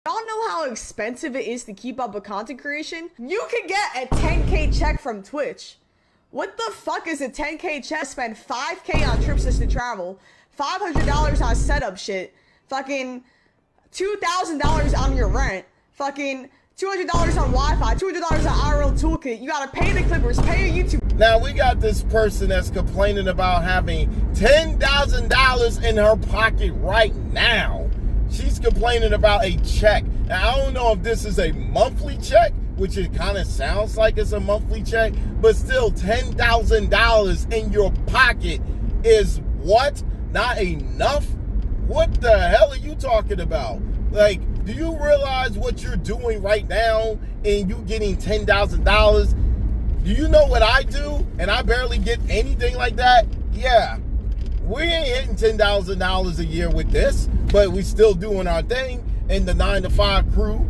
Y'all know how expensive it is to keep up with content creation? You can get a 10K check from Twitch. What the fuck is a 10K check? Spend 5K on trips just to travel, $500 on setup shit, fucking $2,000 on your rent, fucking $200 on Wi-Fi, $200 on IRL toolkit. You gotta pay the Clippers, pay your YouTube. Now we got this person that's complaining about having $10,000 in her pocket right now. She's complaining about a check. Now, I don't know if this is a monthly check, which it kind of sounds like it's a monthly check, but still $10,000 in your pocket is what? Not enough? What the hell are you talking about? Like, do you realize what you're doing right now and you getting $10,000? Do you know what I do? And I barely get anything like that? Yeah. We ain't hitting $10,000 a year with this, but we still doing our thing. And the 9-to-5 crew,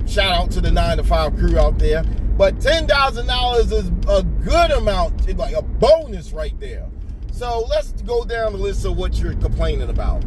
shout out to the 9-to-5 crew out there. But $10,000 is a good amount, like a bonus right there. So let's go down the list of what you're complaining about.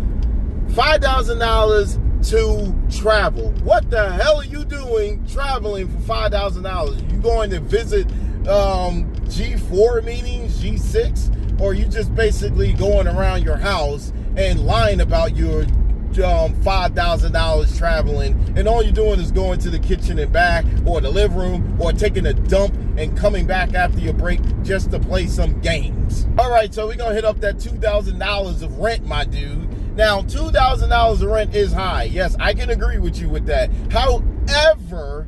$5,000 to travel. What the hell are you doing traveling for $5,000? You going to visit G4 meetings, G6? Or you just basically going around your house and lying about your $5,000 traveling, and all you're doing is going to the kitchen and back, or the living room, or taking a dump and coming back after your break just to play some games. All right, so we're gonna hit up that $2,000 of rent, my dude. Now, $2,000 of rent is high. Yes, I can agree with you with that. However,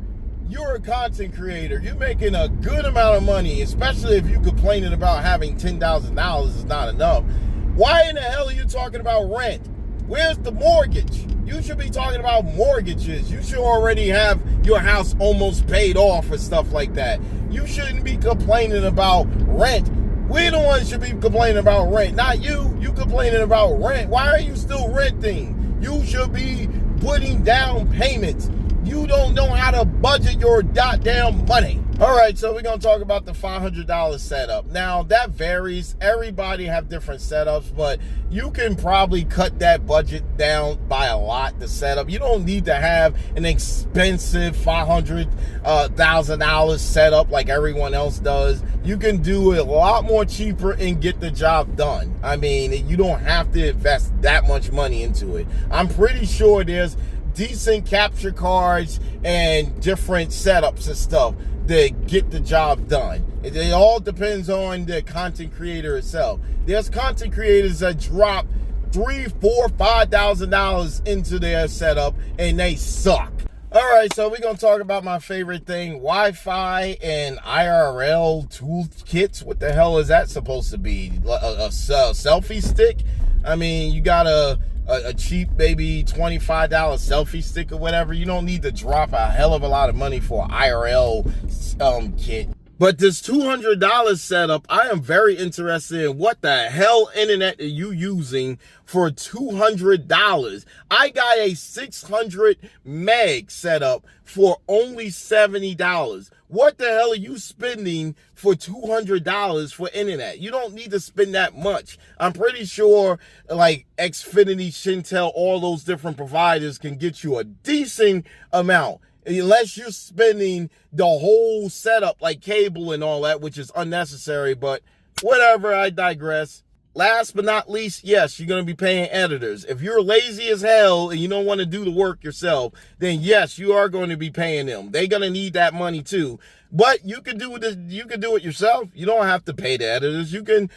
you're a content creator. You're making a good amount of money, especially if you're complaining about having $10,000 is not enough. Why in the hell are you talking about rent? Where's the mortgage? You should be talking about mortgages. You should already have your house almost paid off or stuff like that. You shouldn't be complaining about rent. We're the ones should be complaining about rent, not you. You complaining about rent. Why are you still renting? You should be putting down payments. You don't know how to budget your goddamn money. All right, so we're going to talk about the $500 setup. Now, that varies. Everybody have different setups, but you can probably cut that budget down by a lot, the setup. You don't need to have an expensive $500,000 setup like everyone else does. You can do it a lot more cheaper and get the job done. I mean, you don't have to invest that much money into it. I'm pretty sure there's decent capture cards and different setups and stuff that get the job done. It all depends on the content creator itself. There's content creators that drop $3,000, $4,000, $5,000 into their setup and they suck. All right, so we're gonna talk about my favorite thing, Wi-Fi and IRL toolkits. What the hell is that supposed to be? A selfie stick? I mean, you got a cheap maybe $25 selfie stick or whatever. You don't need to drop a hell of a lot of money for an IRL kit. But this $200 setup, I am very interested in what the hell internet are you using for $200. I got a 600 meg setup for only $70. What the hell are you spending for $200 for internet? You don't need to spend that much. I'm pretty sure like Xfinity, Shintel, all those different providers can get you a decent amount. Unless you're spending the whole setup like cable and all that, which is unnecessary, but whatever, I digress. Last but not least, yes, you're going to be paying editors. If you're lazy as hell and you don't want to do the work yourself, then yes, you are going to be paying them. They're going to need that money too. But you can do it. You can do it yourself. You don't have to pay the editors. You can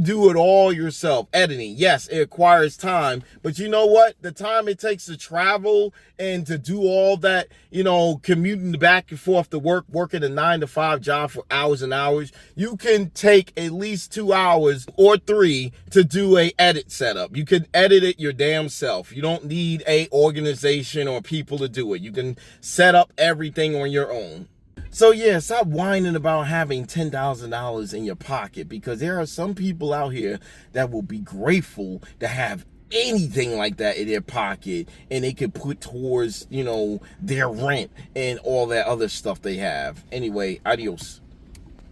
do it all yourself. Editing, yes, it requires time, but you know what? The time it takes to travel and to do all that, you know, commuting back and forth to work, working a 9-to-5 job for hours and hours, you can take at least 2 hours or 3 to do a edit setup. You can edit it your damn self. You don't need a organization or people to do it. You can set up everything on your own. So yeah, stop whining about having $10,000 in your pocket, because there are some people out here that will be grateful to have anything like that in their pocket and they could put towards, you know, their rent and all that other stuff they have. Anyway, adios.